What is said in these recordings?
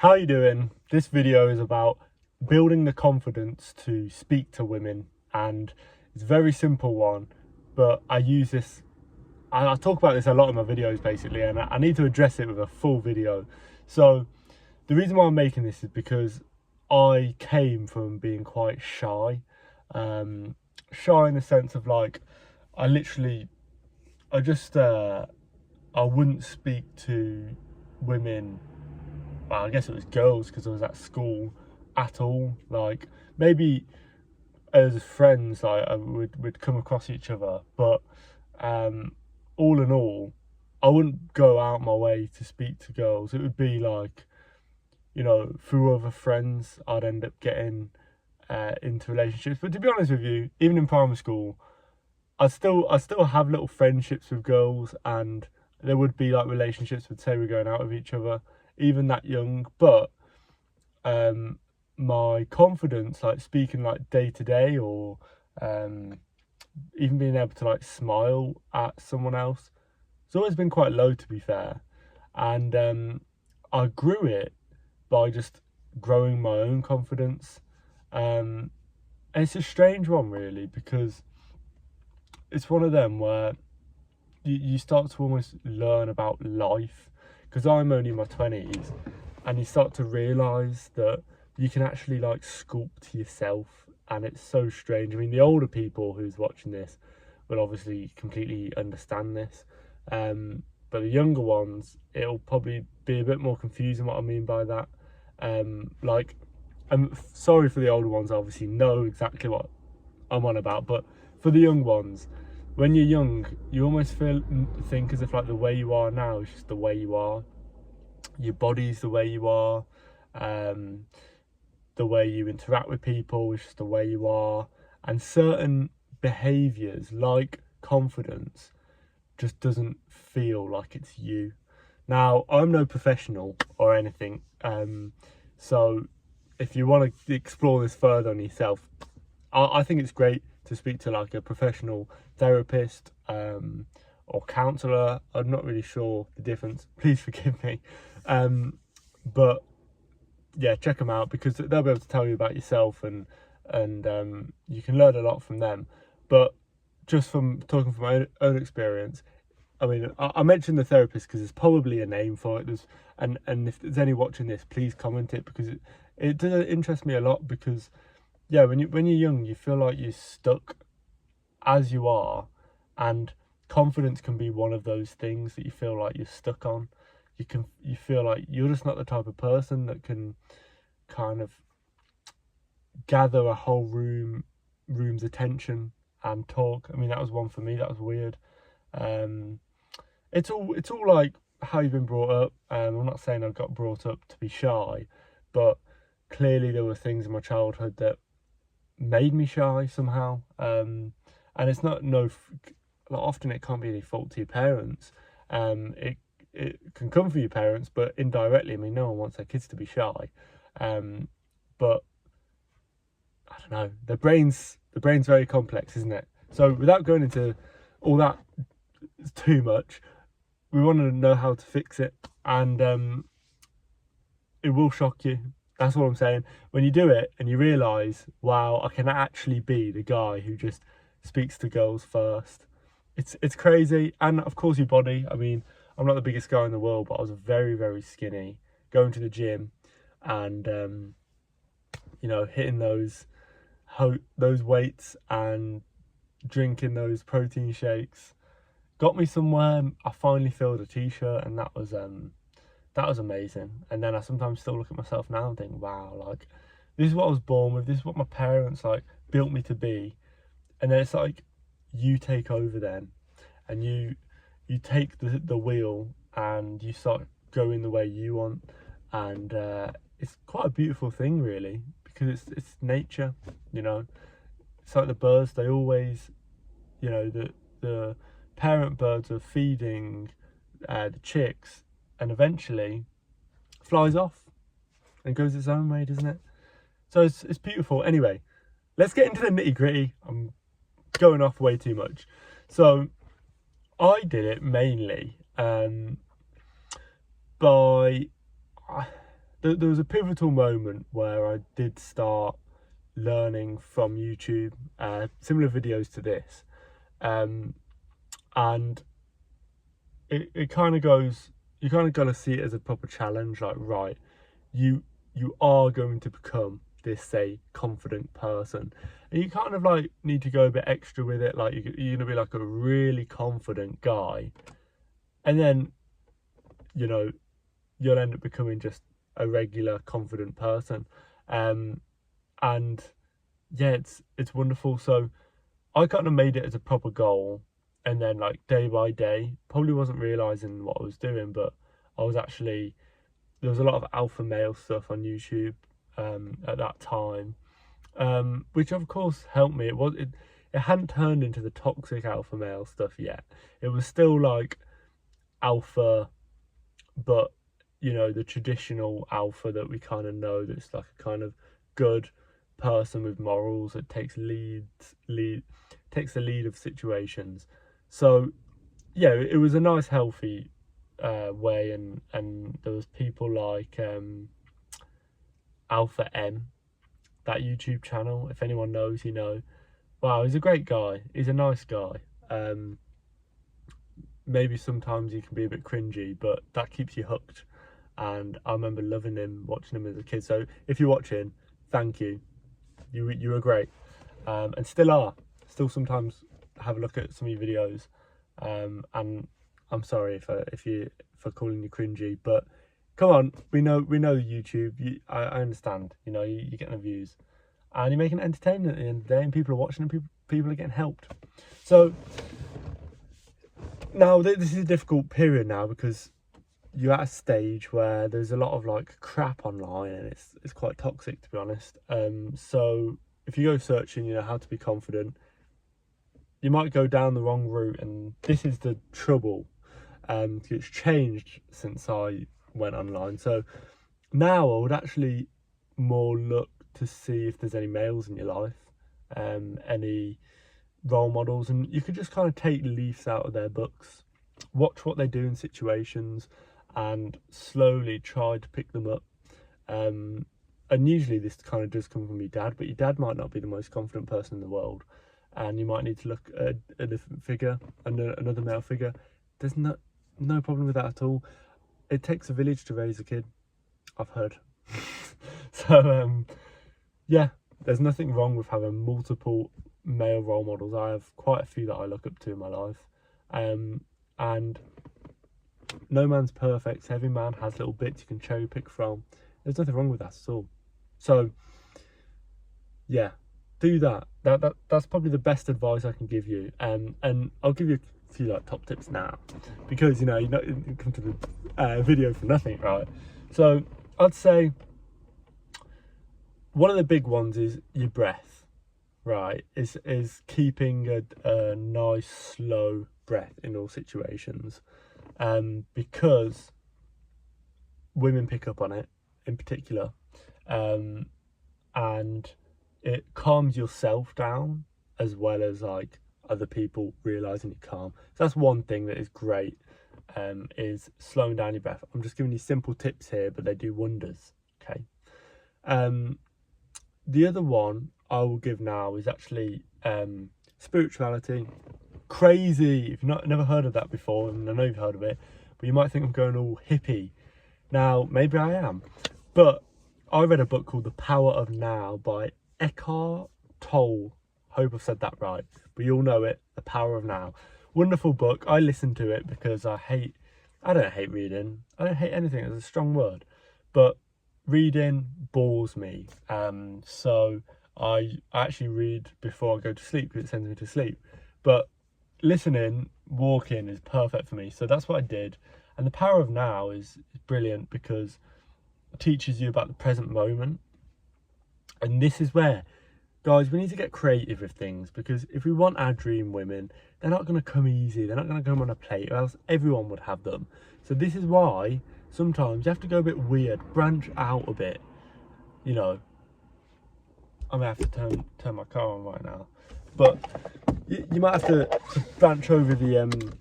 How you doing? This video is about building the confidence to speak to women, and it's a very simple one, but I use this, I talk about this a lot in my videos basically, and I need to address it with a full video. So the reason why I'm making this is because I came from being quite shy. Shy in the sense of like, I literally, I just, I wouldn't speak to women. Well, I guess it was girls because I was at school at all. Like maybe as friends, like we'd come across each other, but um, all in all, I wouldn't go out my way to speak to girls. It would be like, through other friends, I'd end up getting into relationships. But to be honest with you, even in primary school, I still have little friendships with girls, and there would be like relationships. Would say we're going out with each other, even that young. But um, my confidence, like speaking like day to day, or um, even being able to like smile at someone else, it's always been quite low, to be fair. And I grew it by just growing my own confidence. And it's a strange one, really, because it's one of them where you start to almost learn about life, because I'm only in my 20s, and you start to realize that you can actually like sculpt yourself, and it's so strange. I mean, the older people who's watching this will obviously completely understand this, but the younger ones, it'll probably be a bit more confusing what I mean by that. Like, I'm sorry for the older ones, I obviously know exactly what I'm on about, but for the young ones, when you're young, you almost think as if like the way you are now is just the way you are. Your body's the way you are. Um, the way you interact with people is just the way you are, and certain behaviours like confidence just doesn't feel like it's you. Now, I'm no professional or anything, so if you want to explore this further on yourself, I think it's great to speak to like a professional therapist, or counsellor. I'm not really sure the difference. Please forgive me. But yeah, check them out because they'll be able to tell you about yourself, and you can learn a lot from them. But just from talking from my own experience, I mean, I mentioned the therapist because there's probably a name for it. And if there's any watching this, please comment it, because it does interest me a lot. Because yeah, when you're young, you feel like you're stuck as you are, and confidence can be one of those things that you feel like you're stuck on. You feel like you're just not the type of person that can kind of gather a whole room's attention and talk. I mean, that was one for me. That was weird. Um, it's all like how you've been brought up. I'm not saying I got brought up to be shy, but clearly there were things in my childhood that made me shy somehow. And it's not often it can't be any fault to your parents. It can come from your parents, but indirectly, I mean, no one wants their kids to be shy. But I don't know. The brain's very complex, isn't it? So without going into all that too much, we want to know how to fix it, and it will shock you. That's what I'm saying. When you do it and you realise, wow, I can actually be the guy who just speaks to girls first. It's crazy. And of course your body. I mean, I'm not the biggest guy in the world, but I was very, very skinny, going to the gym, and hitting those weights and drinking those protein shakes got me somewhere. I finally filled a t-shirt, and that was amazing. And then I sometimes still look at myself now and think, wow, like this is what I was born with. This is what my parents like built me to be. And then it's like you take over then, and you take the wheel, and you start going the way you want. And it's quite a beautiful thing, really, because it's nature. It's like the birds. They always, the parent birds are feeding the chicks, and eventually flies off and goes its own way, doesn't it? So it's beautiful. Anyway, let's get into the nitty gritty. I'm going off way too much. So I did it mainly by there was a pivotal moment where I did start learning from YouTube, similar videos to this, and it kind of goes, you kind of got to see it as a proper challenge, like, right, you are going to become this, say, confident person, and you kind of like need to go a bit extra with it, like you're gonna be like a really confident guy, and then, you know, you'll end up becoming just a regular confident person. And yeah, it's wonderful. So I kind of made it as a proper goal, and then like day by day, probably wasn't realizing what I was doing, but I was actually, there was a lot of alpha male stuff on YouTube at that time, which of course helped me. It hadn't turned into the toxic alpha male stuff yet. It was still like alpha, but you know, the traditional alpha that we kind of know, that's like a kind of good person with morals that takes the lead of situations. So yeah, it was a nice healthy way, and there was people like Alpha M, that YouTube channel. If anyone knows, you know. Wow, he's a great guy. He's a nice guy. Maybe sometimes he can be a bit cringy, but that keeps you hooked. And I remember loving him, watching him as a kid. So if you're watching, thank you. You were great, and still are. Still sometimes have a look at some of your videos, and I'm sorry for calling you cringy, but come on, we know YouTube. I understand. You know, you're getting the views, and you're making it entertaining at the end of the day, and people are watching, and people are getting helped. So now this is a difficult period now, because you're at a stage where there's a lot of like crap online, and it's quite toxic, to be honest. So if you go searching, you know, how to be confident, you might go down the wrong route, and this is the trouble. It's changed since I went online. So now I would actually more look to see if there's any males in your life, any role models, and you could just kind of take leaves out of their books, watch what they do in situations, and slowly try to pick them up. And usually this kind of does come from your dad, but your dad might not be the most confident person in the world, and you might need to look at a different figure, another male figure. There's no problem with that at all. It takes a village to raise a kid, I've heard. So yeah, there's nothing wrong with having multiple male role models. I have quite a few that I look up to in my life, and no man's perfect. Every man has little bits you can cherry pick from. There's nothing wrong with that at all. So yeah, do that. That's probably the best advice I can give you. And I'll give you a few like top tips now, because you know, you come to the video for nothing, right? So I'd say one of the big ones is your breath, right? Is keeping a nice slow breath in all situations, because women pick up on it in particular, and it calms yourself down as well as like other people realizing you're calm. So that's one thing that is great, is slowing down your breath. I'm just giving you simple tips here, but they do wonders. Okay. The other one I will give now is actually spirituality. Crazy. If you've never heard of that before, and I know you've heard of it, but you might think I'm going all hippie. Now, maybe I am, but I read a book called The Power of Now by Eckhart Tolle. Hope I've said that right, but you all know it. The Power of Now. Wonderful book. I listened to it because I don't hate reading. I don't hate anything. It's a strong word, but reading bores me. So I actually read before I go to sleep, because it sends me to sleep. But listening, walking is perfect for me. So that's what I did. And The Power of Now is brilliant, because it teaches you about the present moment. And this is where, guys, we need to get creative with things, because if we want our dream women, they're not going to come easy. They're not going to come on a plate, or else everyone would have them. So this is why sometimes you have to go a bit weird, branch out a bit. You know, I'm going to have to turn my car on right now. But you might have to branch over the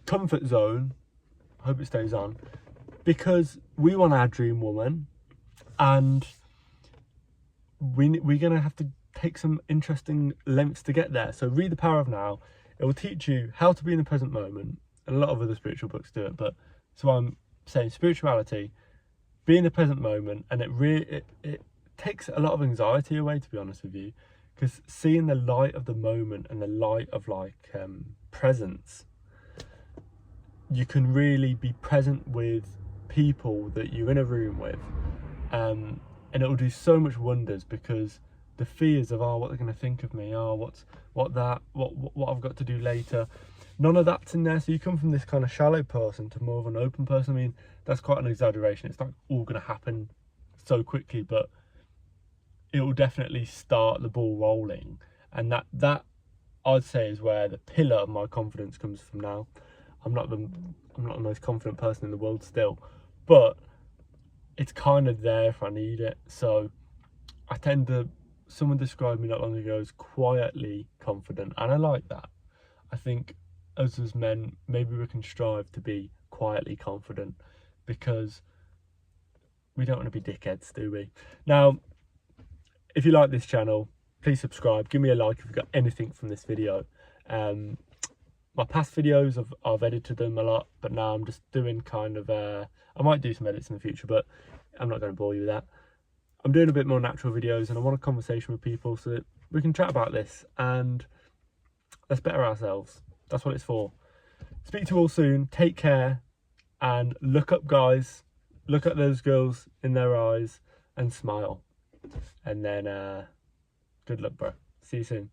comfort zone. I hope it stays on. because we want our dream woman, and we're gonna have to take some interesting lengths to get there. So read The Power of Now. It will teach you how to be in the present moment, and a lot of other spiritual books do it, but so I'm saying spirituality, be in the present moment, and it takes a lot of anxiety away, to be honest with you, because seeing the light of the moment and the light of like presence, you can really be present with people that you're in a room with, and it will do so much wonders, because the fears of what they're going to think of me, what I've got to do later, none of that's in there. So you come from this kind of shallow person to more of an open person. I mean, that's quite an exaggeration. It's not all going to happen so quickly, but it will definitely start the ball rolling. And that I'd say is where the pillar of my confidence comes from now. I'm not the most confident person in the world still, but it's kind of there if I need it. So someone described me not long ago as quietly confident, and I like that. I think us as men, maybe we can strive to be quietly confident, because we don't want to be dickheads, do we? Now, if you like this channel, please subscribe, give me a like if you've got anything from this video. My past videos, I've edited them a lot, but now I'm just doing kind of I might do some edits in the future, but I'm not going to bore you with that. I'm doing a bit more natural videos, and I want a conversation with people so that we can chat about this and let's better ourselves. That's what it's for. Speak to you all soon. Take care, and look up, guys. Look at those girls in their eyes and smile. And then good luck, bro. See you soon.